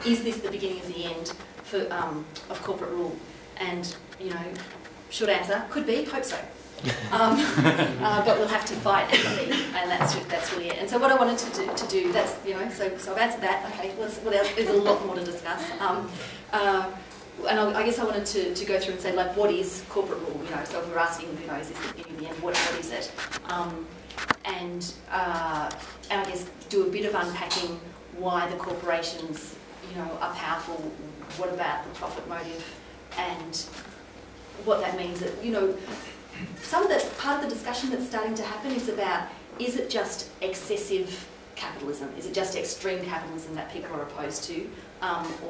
is this the beginning of the end for, of corporate rule? And, you know, short answer, could be, hope so. But we'll have to fight and see, and that's really it. And so what I wanted to do that's, you know, so I've answered that. Okay, what else? There's a lot more to discuss. And I guess I wanted to go through and say, like, what is corporate rule? You know, so if we're asking, you know, is this the beginning of the end? What is it? And I guess do a bit of unpacking why the corporations, you know, are powerful. What about the profit motive, and what that means? That, you know, some of the part of the discussion that's starting to happen is about, is it just excessive capitalism? Is it just extreme capitalism that people are opposed to,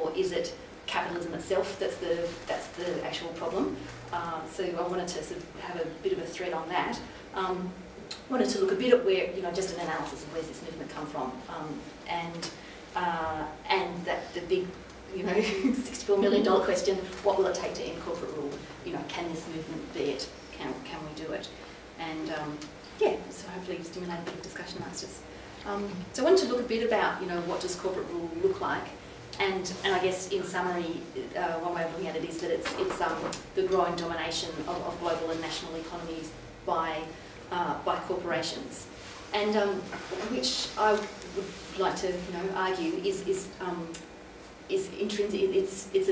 or is it capitalism itself that's the actual problem? So I wanted to sort of have a bit of a thread on that. Wanted to look a bit at where, you know, just an analysis of where's this movement come from, and that the big, you know, $64 million question: what will it take to end corporate rule? You know, can this movement be it? Can we do it? And yeah, so hopefully stimulate a bit of discussion amongst us. So I wanted to look a bit about, you know, what does corporate rule look like, and I guess in summary, one way of looking at it is that it's the growing domination of global and national economies by corporations, and which I would like to, you know, argue is intrinsic. It's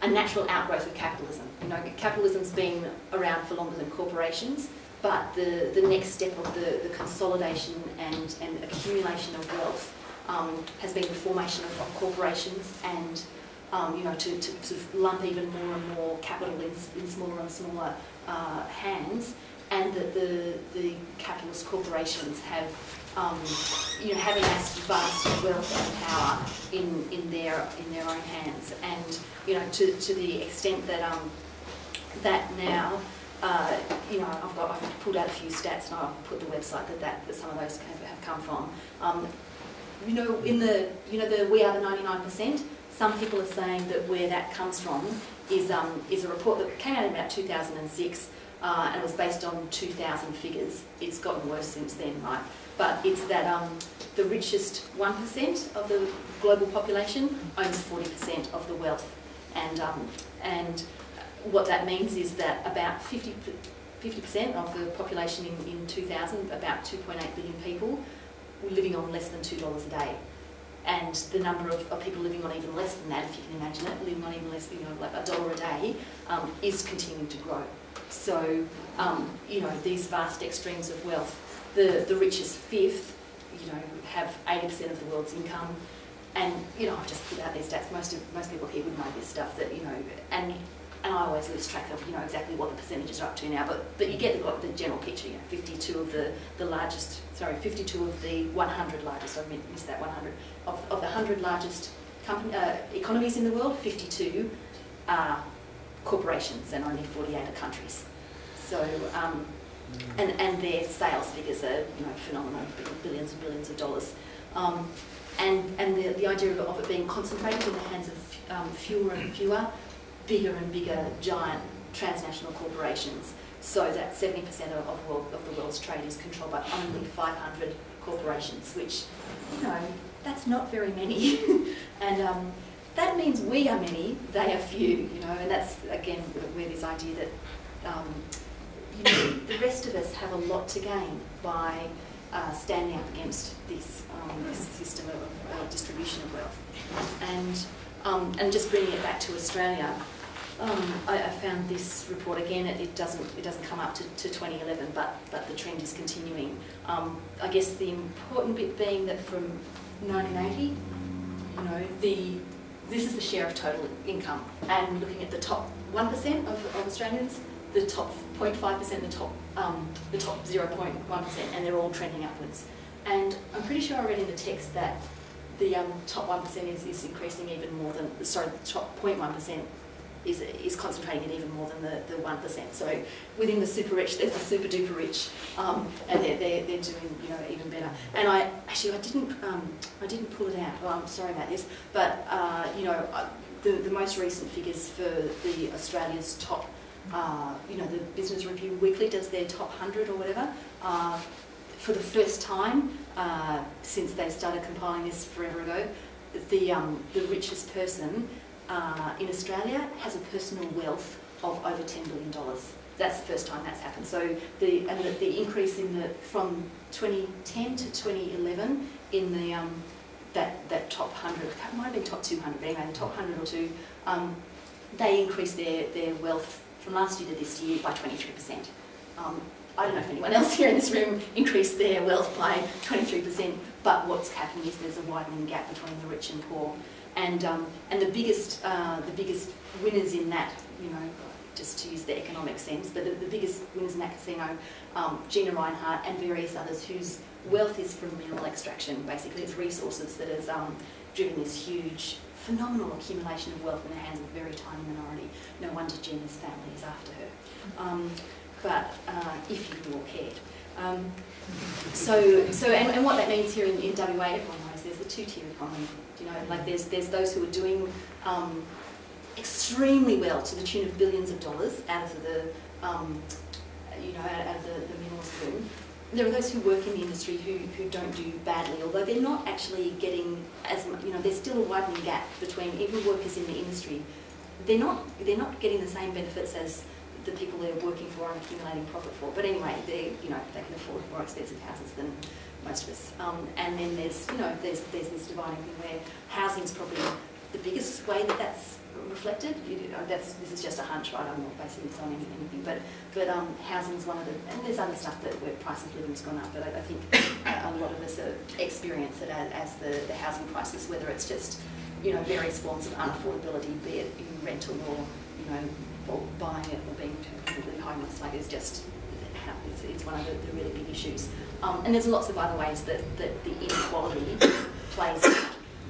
a natural outgrowth of capitalism. You know, capitalism's been around for longer than corporations, but the next step of the consolidation and accumulation of wealth has been the formation of corporations, and you know, to sort of lump even more and more capital in smaller and smaller hands, and that the capitalist corporations have you know, have amassed vast wealth and power in their own hands, and you know, to the extent that that now you know, I've pulled out a few stats, and I'll put the website that some of those have come from. You know, in the We Are the 99%. Some people are saying that where that comes from is a report that came out in about 2006. And it was based on 2000 figures. It's gotten worse since then, right? But it's that the richest 1% of the global population owns 40% of the wealth, and what that means is that about 50% of the population in 2000, about 2.8 billion people, were living on less than $2 a day. And the number of people living on even less than that, if you can imagine it, living on even less, you know, like $1 a day, is continuing to grow. So, you know, these vast extremes of wealth, the richest fifth, you know, have 80% of the world's income, and you know, I've just put out these stats. Most people here would know this stuff. That, you know, and I always lose track of, you know, exactly what the percentages are up to now. But you get the general picture. You know, 52 of the largest, sorry, 52 of the 100 largest. I missed that 100 of the 100 largest economies in the world. 52 are corporations, and only 48 are countries. So, and their sales figures are, you know, phenomenal, billions and billions of dollars. And the idea of it being concentrated in the hands of fewer and fewer, bigger and bigger, giant transnational corporations, so that 70% of the world's trade is controlled by only 500 corporations, which, you know, that's not very many. And that means we are many, they are few, you know, and that's, again, where this idea that, you know, the rest of us have a lot to gain by standing up against this system of distribution of wealth. And just bringing it back to Australia, I found this report again. It doesn't come up to 2011, but the trend is continuing. I guess the important bit being that from 1980, you know, this is the share of total income, and looking at the top 1% of Australians, the top 0.5%, the top 0.1%, and they're all trending upwards. And I'm pretty sure I read in the text that the top 1% is increasing even more than, sorry, the top 0.1% is concentrating it even more than the 1%. So within the super rich, there's the super duper rich, and they're doing, you know, even better. And I didn't pull it out. Well, I'm sorry about this, but you know, the most recent figures for the Australia's top, you know, the Business Review Weekly does their top 100 or whatever. For the first time since they started compiling this forever ago, the richest person in Australia has a personal wealth of over $10 billion. That's the first time that's happened. So the increase from 2010 to 2011 in the that top 100, it might have been top 200, but anyway, the top 100 or two, they increased their wealth from last year to this year by 23%. I don't know if anyone else here in this room increased their wealth by 23%, but what's happening is there's a widening gap between the rich and poor, and the biggest winners in that, you know, just to use the economic sense, but the biggest winners in that casino, Gina Reinhardt and various others whose wealth is from mineral extraction. Basically, it's resources that has driven this huge, phenomenal accumulation of wealth in the hands of a very tiny minority. No wonder Gina's family is after her. But if you all cared. And what that means here in WA, everyone knows there's a two-tier economy. You know, like there's those who are doing extremely well to the tune of billions of dollars out of the out of the minerals boom. There are those who work in the industry who don't do badly, although they're not actually getting as much. You know, there's still a widening gap between even workers in the industry. They're not getting the same benefits as the people they're working for and accumulating profit for. But anyway, they can afford more expensive houses than most of us. And then there's this dividing thing where housing's probably the biggest way that that's reflected. This is just a hunch, right? I'm not basing this on anything, but housing's one of the, and there's other stuff where price of living's gone up. But I think a lot of us experience it as the housing crisis, whether it's just various forms of unaffordability, be it in rental or or buying it or being completely homeless. Like it's one of the really big issues. And there's lots of other ways that the inequality plays out.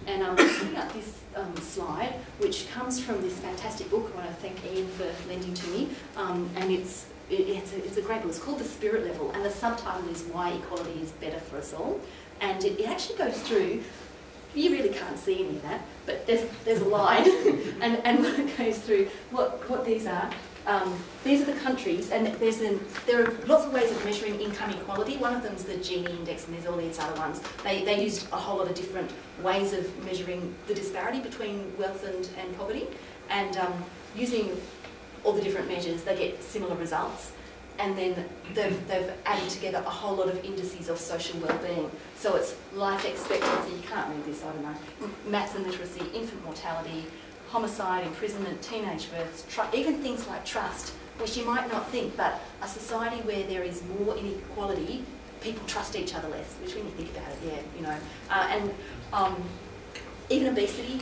And I'm putting up this slide, which comes from this fantastic book. I want to thank Ian for lending to me. And it's a great book. It's called The Spirit Level, and the subtitle is Why Equality is Better for Us All. And it actually goes through. You really can't see any of that, but there's a line, and what it goes through, what these are. These are the countries, and there are lots of ways of measuring income equality. One of them is the Gini index, and there's all these other ones. They used a whole lot of different ways of measuring the disparity between wealth and poverty, and using all the different measures, they get similar results. And then they've added together a whole lot of indices of social well-being. So it's life expectancy, you can't read this, I don't know, maths and literacy, infant mortality, homicide, imprisonment, teenage births, even things like trust, which you might not think, but a society where there is more inequality, people trust each other less, which when you think about it, even obesity,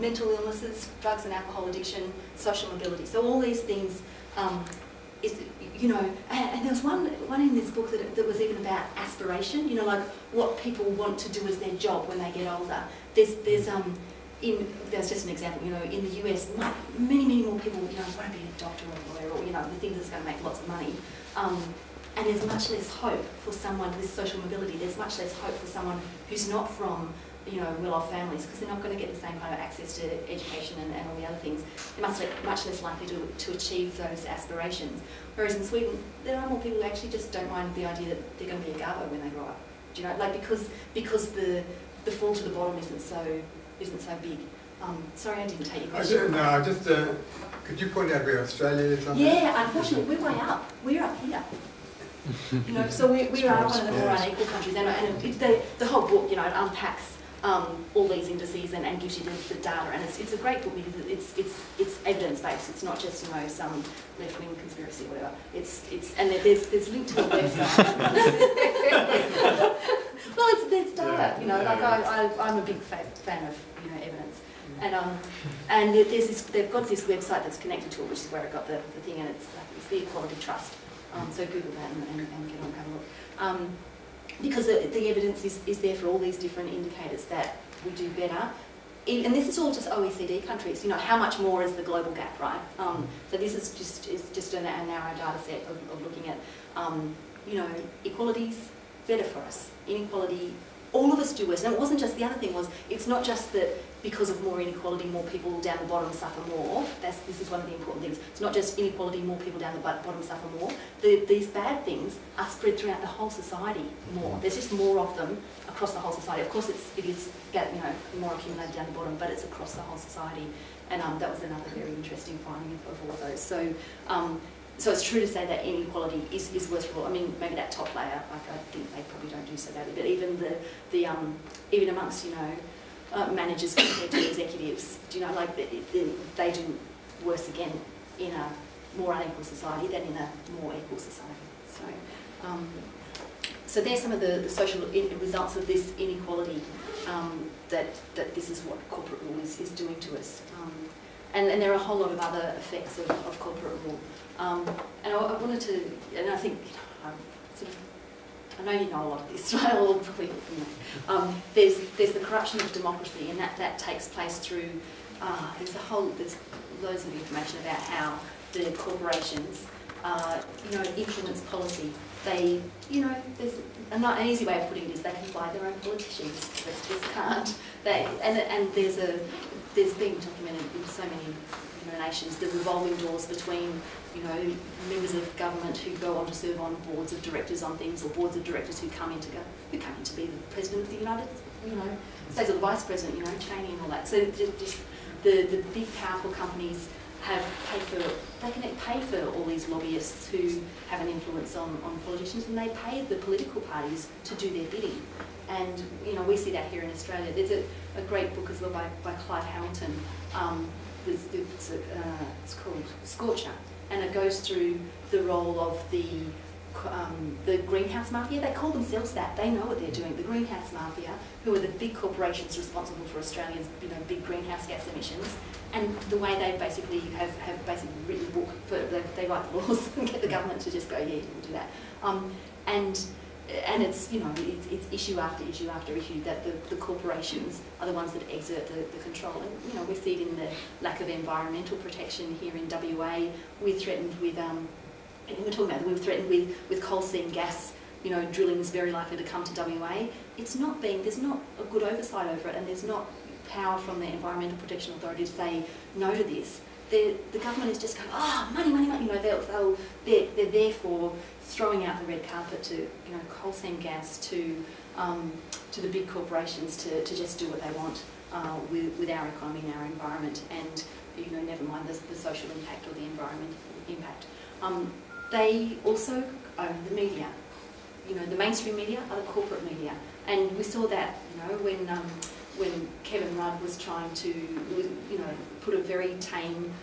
mental illnesses, drugs and alcohol addiction, social mobility. So all these things, and there was one in this book that was even about aspiration, like what people want to do as their job when they get older. There's just an example, in the US, many more people, want to be a doctor or a lawyer, or, the things that's going to make lots of money. And there's much less hope for someone with social mobility. There's much less hope for someone who's not from, well-off families, because they're not going to get the same kind of access to education and all the other things. They're much less likely to achieve those aspirations. Whereas in Sweden, there are more people who actually just don't mind the idea that they're going to be a garbo when they grow up. Do you know, because the fall to the bottom isn't so big. Sorry, I didn't take your question. No, just could you point out where Australia is on Yeah, unfortunately, we're way up. We're up here. So we are one of the more unequal countries, and the whole book, it unpacks all these indices and gives you the data, and it's a great book because it's evidence-based. It's not just some left-wing conspiracy or whatever. And there's linked to the website. Well, there's data. I'm a big fan of evidence, and they've got this website that's connected to it, which is where I got the thing, and it's the Equality Trust. So Google that and get on, have a look. Because the evidence is there for all these different indicators that we do better. And this is all just OECD countries. How much more is the global gap, right? So this is just a narrow data set of looking at, equality's better for us. Inequality all of us do worse. And it wasn't just, the other thing was, it's not just that because of more inequality, more people down the bottom suffer more. This is one of the important things. It's not just inequality, more people down the bottom suffer more. These bad things are spread throughout the whole society more. There's just more of them across the whole society. Of course, it is more accumulated down the bottom, but it's across the whole society. And that was another very interesting finding of all of those. So it's true to say that inequality is worse for all. I mean, maybe that top layer, like I think they probably don't do so badly, but even even amongst managers compared to executives, they do worse again in a more unequal society than in a more equal society. So there's some of the social results of this inequality, that this is what corporate rule is doing to us. And there are a whole lot of other effects of corporate rule. And I wanted to, and I think, I know you know a lot of this, right? Or probably, there's the corruption of democracy, and that takes place through, there's loads of information about how the corporations, influence policy. They, there's an easy way of putting it is they can buy their own politicians. They just can't. And there's been documented in so many nations the revolving doors between members of government who go on to serve on boards of directors on things, or boards of directors who come in to be the president of the United States, or the vice president, Cheney and all that. So just the big powerful companies they can pay for all these lobbyists who have an influence on politicians, and they pay the political parties to do their bidding. And we see that here in Australia. There's a great book as well by Clive Hamilton. It's called Scorcher, and it goes through the role of the greenhouse mafia. They call themselves that. They know what they're doing. The greenhouse mafia, who are the big corporations responsible for Australia's big greenhouse gas emissions, and the way they basically have written a book for they write the laws and get the government to just go, yeah, you can do that. And it's it's issue after issue after issue that the corporations are the ones that exert the control. And we see it in the lack of environmental protection here in WA. We're threatened with we're threatened with coal seam gas. Drilling is very likely to come to WA. There's not a good oversight over it, and there's not power from the Environmental Protection Authority to say no to this. The government is just going, money, money, money. They're there for throwing out the red carpet to coal seam gas, to the big corporations to just do what they want with our economy and our environment, and never mind the social impact or the environmental impact. They also own the media. The mainstream media are the corporate media, and we saw that when Kevin Rudd was trying to put a very tame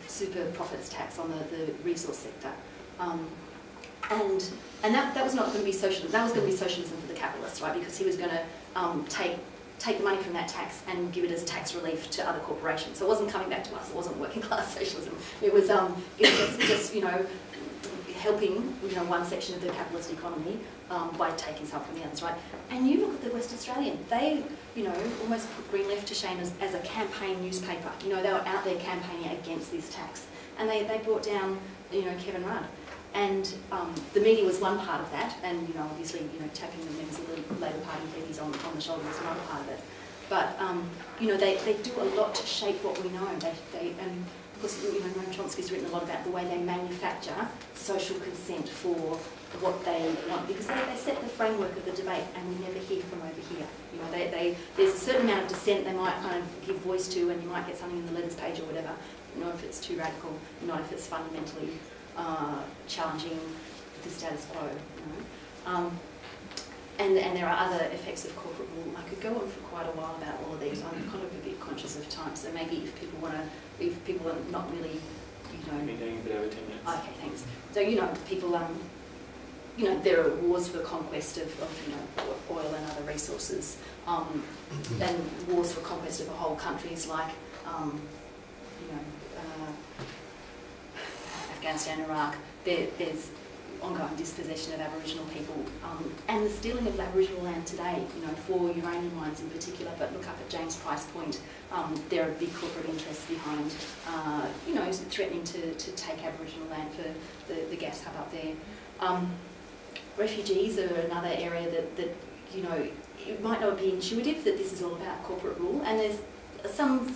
super profits tax on the resource sector. And that was not going to be socialism. That was going to be socialism for the capitalists, right? Because he was going to take the money from that tax and give it as tax relief to other corporations. So it wasn't coming back to us. It wasn't working class socialism. It was just helping one section of the capitalist economy by taking some from the others, right? And you look at the West Australian. They almost put Green Left to shame as a campaign newspaper. They were out there campaigning against this tax, and they brought down Kevin Rudd. And the media was one part of that, and obviously tapping the members of the Labor Party heavies on the shoulder was another part of it. But they do a lot to shape what we know. And of course Noam Chomsky's written a lot about the way they manufacture social consent for what they want, because they set the framework of the debate, and we never hear from over here. There's a certain amount of dissent they might kind of give voice to, and you might get something in the letters page or whatever. Not if it's too radical, not if it's fundamentally challenging the status quo. And there are other effects of corporate rule. I could go on for quite a while about all of these. I'm kind of a bit conscious of time, so maybe if people are not really, We're going a bit over 10 minutes. Okay, thanks. So people there are wars for conquest of oil and other resources, and wars for conquest of whole countries like Afghanistan, Iraq. There's ongoing dispossession of Aboriginal people, and the stealing of Aboriginal land today, for uranium mines in particular. But look up at James Price Point. There are big corporate interests behind, threatening to take Aboriginal land for the gas hub up there. Refugees are another area that it might not be intuitive that this is all about corporate rule, and there's some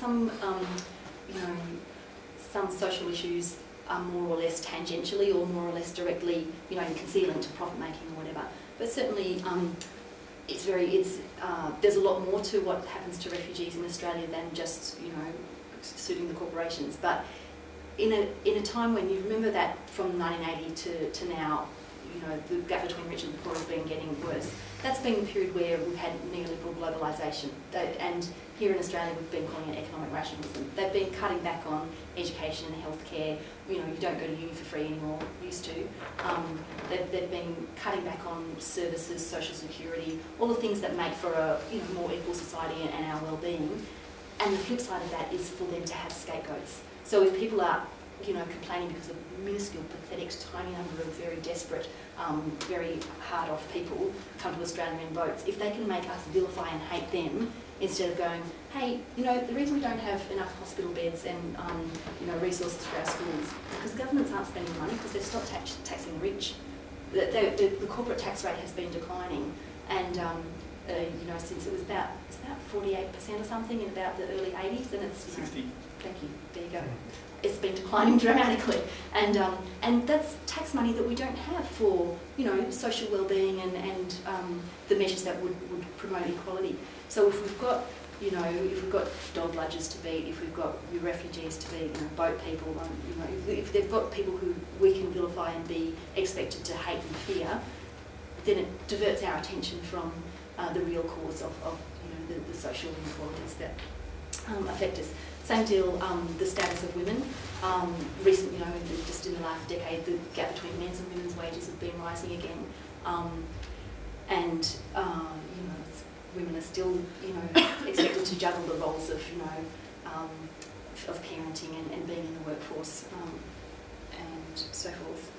social issues are more or less tangentially or more or less directly, in concealing to profit making or whatever. But certainly, there's a lot more to what happens to refugees in Australia than just, suiting the corporations. But in a time when you remember that from 1980 to now, the gap between rich and poor has been getting worse. That's been the period where we've had neoliberal globalisation. And here in Australia, we've been calling it economic rationalism. They've been cutting back on education and healthcare. You don't go to uni for free anymore, used to. They've been cutting back on services, social security, all the things that make for a more equal society and our well-being. And the flip side of that is for them to have scapegoats. So if people are complaining because of minuscule, pathetic, tiny number of very desperate, very hard-off people come to Australia in boats, if they can make us vilify and hate them instead of going, hey, the reason we don't have enough hospital beds and resources for our schools because governments aren't spending money because they've stopped taxing the rich. The corporate tax rate has been declining, and since it was about 48% or something in about the early 80s, and it's 60. Thank you. There you go. It's been declining dramatically, and that's tax money that we don't have for social well-being and the measures that would promote equality. So if we've got dog bludgers to beat, if we've got refugees to beat, boat people, if they've got people who we can vilify and be expected to hate and fear, then it diverts our attention from the real cause of the social inequalities that affect us. Same deal, the status of women. Just in the last decade, the gap between men's and women's wages have been rising again, women are still, expected to juggle the roles of, of parenting and being in the workforce, and so forth.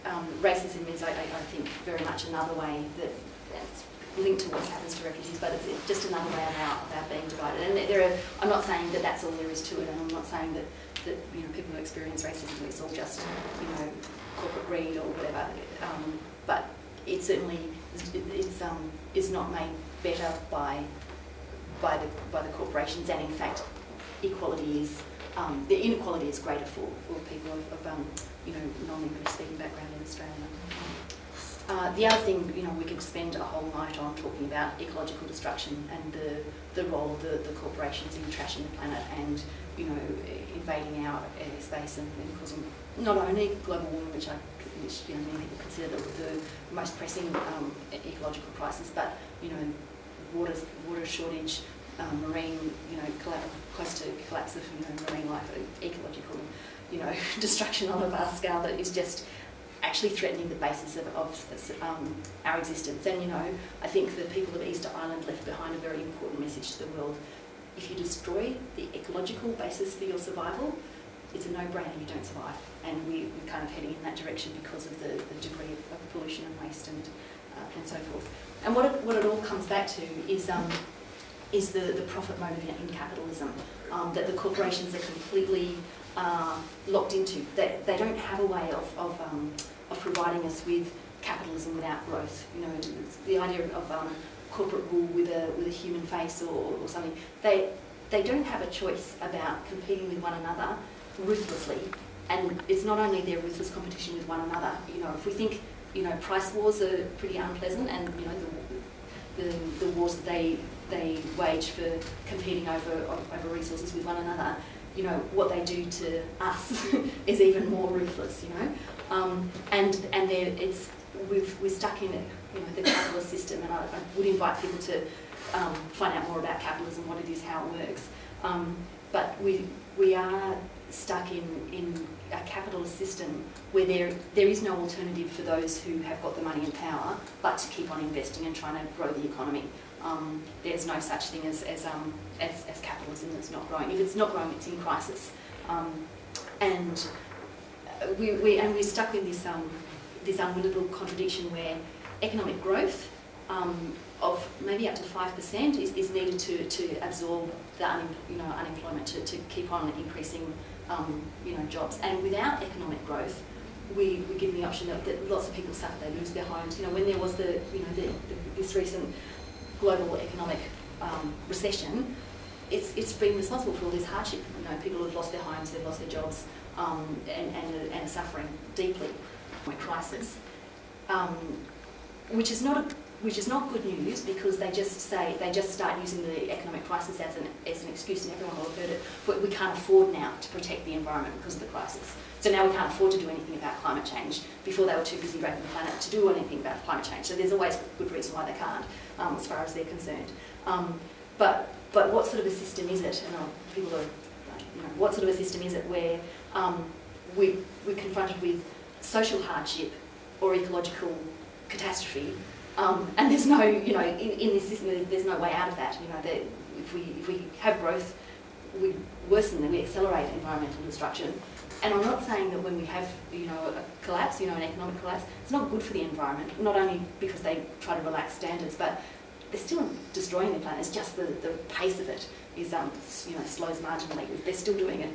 Racism is, I think, very much another way that's linked to what happens to refugees, but it's just another way of our being divided. And I'm not saying that that's all there is to it, and I'm not saying that people who experience racism, it's all just corporate greed or whatever. But it certainly is not made better by the corporations, and in fact, equality is the inequality is greater for people of non-English speaking background in Australia. The other thing, we could spend a whole night on talking about ecological destruction and the role of the corporations in trashing the planet and, invading our airspace and causing not only global warming, which many people consider the most pressing ecological crisis, but water shortage, marine, close to collapse of marine life, ecological, destruction on a vast scale that is just actually threatening the basis of our existence. And I think the people of Easter Island left behind a very important message to the world. If you destroy the ecological basis for your survival, it's a no-brainer, you don't survive. And we're kind of heading in that direction because of the degree of pollution and waste and so forth. And what it all comes back to is the profit motive in capitalism, that the corporations are completely locked into. They don't have a way of providing us with capitalism without growth. It's the idea of corporate rule with a human face or something. They don't have a choice about competing with one another ruthlessly, and it's not only their ruthless competition with one another. If we think price wars are pretty unpleasant, and the wars that they wage for competing over resources with one another, what they do to us is even more ruthless, we're stuck in the capitalist system, and I would invite people to find out more about capitalism, what it is, how it works. But we are stuck in a capitalist system where there is no alternative for those who have got the money and power but to keep on investing and trying to grow the economy. There's no such thing as capitalism that's not growing. If it's not growing, it's in crisis. And we're stuck in this unwinnable contradiction where economic growth of maybe up to 5% is needed to absorb the unemployment, to keep on increasing jobs. And without economic growth, we're given the option that lots of people suffer, they lose their homes. When there was this recent global economic recession, it's been responsible for all this hardship. You know, people have lost their homes, they've lost their jobs, and are suffering deeply from a crisis, which is not good news, because they just start using the economic crisis as an excuse, and everyone will have heard it. But we can't afford now to protect the environment because of the crisis. So now we can't afford to do anything about climate change. Before they were too busy raping the planet to do anything about climate change. So there's always good reason why they can't, as far as they're concerned. But what sort of a system is it? And people are, you know, what sort of a system is it where we're confronted with social hardship or ecological catastrophe, and there's no, you know, in this system there's no way out of that. You know, that if we have growth, we worsen and we accelerate environmental destruction. And I'm not saying that when we have, you know, a collapse, you know, an economic collapse, it's not good for the environment. Not only because they try to relax standards, but they're still destroying the planet. It's just the pace of it is, you know, slows marginally. They're still doing it.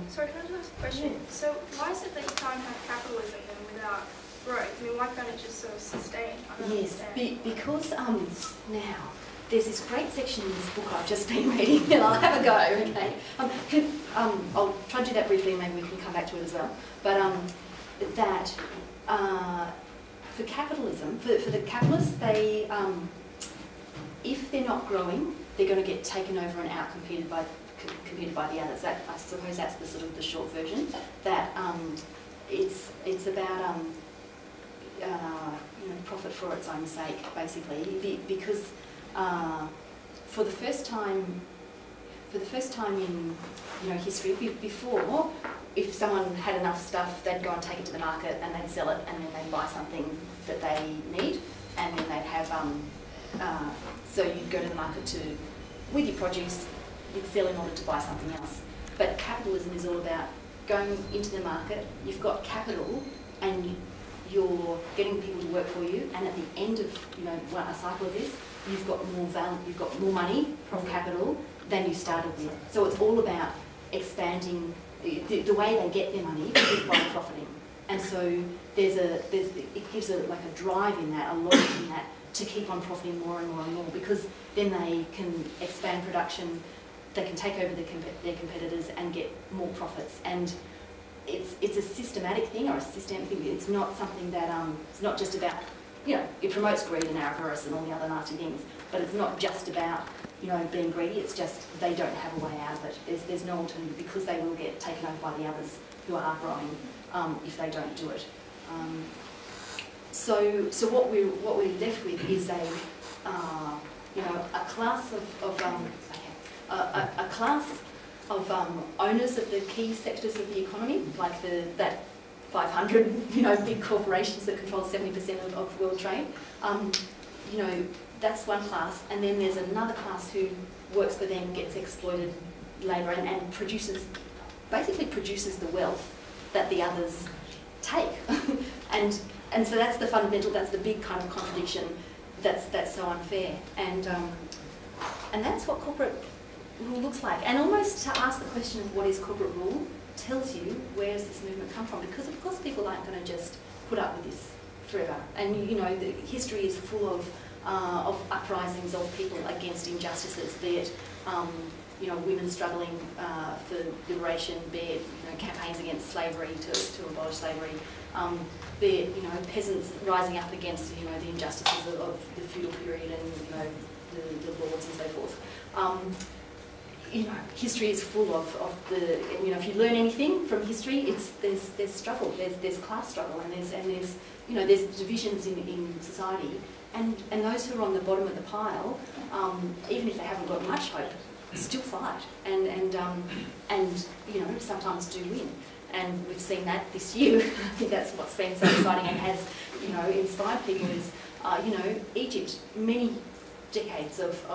Sorry, can I just ask a question? So why is it that you can't have capitalism then without growth? I mean, why can't it just sort of sustain? Yes, because now there's this great section in this book I've just been reading, and I'll have a go. Okay, I'll try to do that briefly, and maybe we can come back to it as well. But that for capitalism, for the capitalists, they if they're not growing, they're going to get taken over and out-competed by the others. That, I suppose that's the sort of the short version. That it's about you know, profit for its own sake, basically, because for the first time in, you know, history, before, if someone had enough stuff, they'd go and take it to the market and they'd sell it, and then they'd buy something that they need, and then they'd have so you'd go to the market with your produce, you'd sell in order to buy something else. But capitalism is all about going into the market, you've got capital, and you're getting people to work for you, and at the end of, you know, a cycle of this, you've got more value, you've got more money from capital than you started with. So it's all about expanding. The way they get their money is by profiting, and so it gives like a drive in that, a logic in that, to keep on profiting more and more and more, because then they can expand production, they can take over their competitors and get more profits. And it's a systematic thing, or a systemic thing. It's not something that it's not just about, you know, it promotes greed and avarice and all the other nasty things, but it's not just about, you know, being greedy. It's just they don't have a way out of it. There's no alternative, because they will get taken over by the others who are growing if they don't do it. So what we're left with is a you know, a class of owners of the key sectors of the economy, like that 500, you know, big corporations that control 70% of world trade. You know, that's one class, and then there's another class who works for them, gets exploited labour, and basically produces the wealth that the others take. And so that's the fundamental, that's the big kind of contradiction that's so unfair. And that's what corporate rule looks like. And almost to ask the question of what is corporate rule tells you where does this movement come from, because of course people aren't going to just put up with this forever. And you know, the history is full of uprisings of people against injustices, be it you know, women struggling for liberation, be it, you know, campaigns against slavery to abolish slavery, be it, you know, peasants rising up against, you know, the injustices of the feudal period and, you know, the lords and so forth. You know, history is full of the, you know, if you learn anything from history, there's struggle, there's class struggle, and there's you know, there's divisions in society, and those who are on the bottom of the pile, even if they haven't got much hope, still fight, and you know, sometimes do win. And we've seen that this year. I think that's what's been so exciting and has, you know, inspired people is, you know, Egypt, many decades of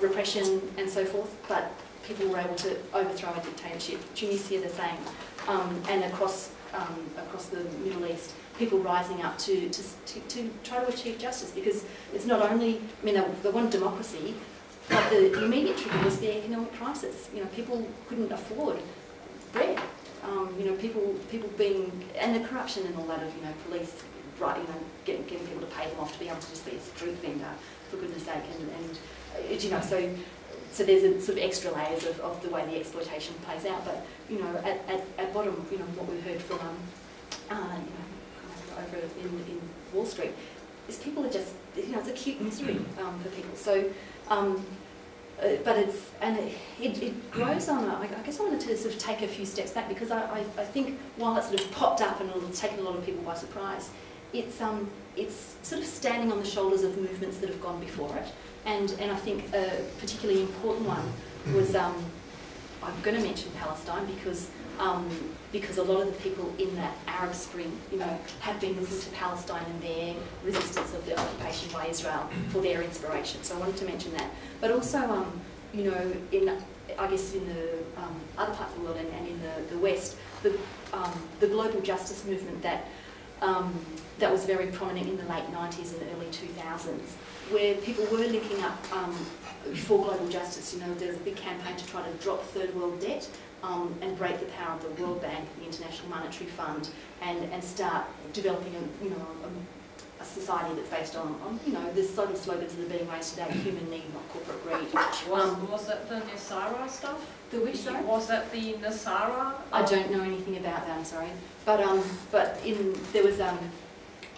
repression and so forth, but people were able to overthrow a dictatorship. Tunisia the same, and across the Middle East, people rising up to try to achieve justice, because it's not only, I mean, they want democracy, but the immediate trigger was the economic crisis. You know, people couldn't afford bread. You know, people being, and the corruption and all that of, you know, police right, you know, getting people to pay them off to be able to just be a street vendor, for goodness sake, and you know, so there's a sort of extra layers of the way the exploitation plays out. But you know, at bottom, you know, what we've heard from you know, over in Wall Street is people are just, you know, it's acute misery for people. So. But it grows on. I guess I wanted to sort of take a few steps back, because I think while it sort of popped up and it's taken a lot of people by surprise, it's sort of standing on the shoulders of movements that have gone before it, and I think a particularly important one was I'm going to mention Palestine because a lot of the people in that Arab Spring, you know, have been looking to Palestine and their resistance of the occupation by Israel for their inspiration. So I wanted to mention that. But also, you know, I guess in the other parts of the world and in the West, the global justice movement that was very prominent in the late 90s and early 2000s, where people were linking up for global justice. You know, there's a big campaign to try to drop third world debt and break the power of the World Bank, the International Monetary Fund, and start developing a society that's based on you know, the sort of slogans that are being raised today: human need, not corporate greed. Was that the Nasara stuff? The which, sorry? Was that the Nasara? I don't know anything about that, I'm sorry. But there was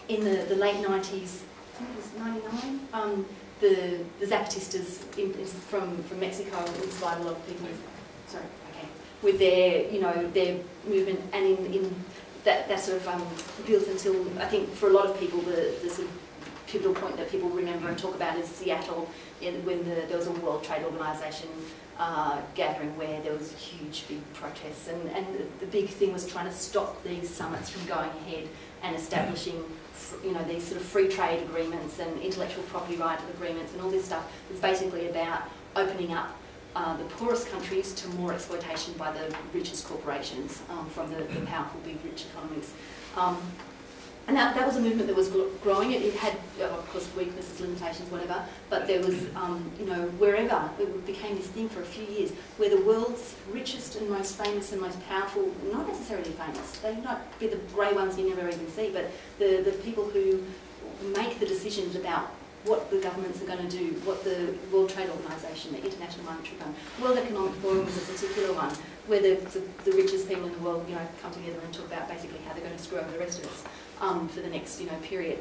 in the late 90s, I think it was 99, the Zapatistas from Mexico inspired a lot of people. Sorry, okay, with their, you know, their movement, and in that sort of built until, I think for a lot of people, the sort of pivotal point that people remember and talk about is Seattle, when there was a World Trade Organization gathering where there was huge big protests, and the big thing was trying to stop these summits from going ahead and establishing, you know, these sort of free trade agreements and intellectual property right agreements and all this stuff. It's basically about opening up the poorest countries to more exploitation by the richest corporations from the powerful big rich economies. And that was a movement that was growing. It had, of course, weaknesses, limitations, whatever, but there was, you know, wherever, it became this thing for a few years, where the world's richest and most famous and most powerful, not necessarily famous, they might not be the grey ones you never even see, but the people who make the decisions about what the governments are going to do, what the World Trade Organization, the International Monetary Fund, World Economic Forum is a particular one, where the richest people in the world, you know, come together and talk about basically how they're going to screw over the rest of us for the next, you know, period.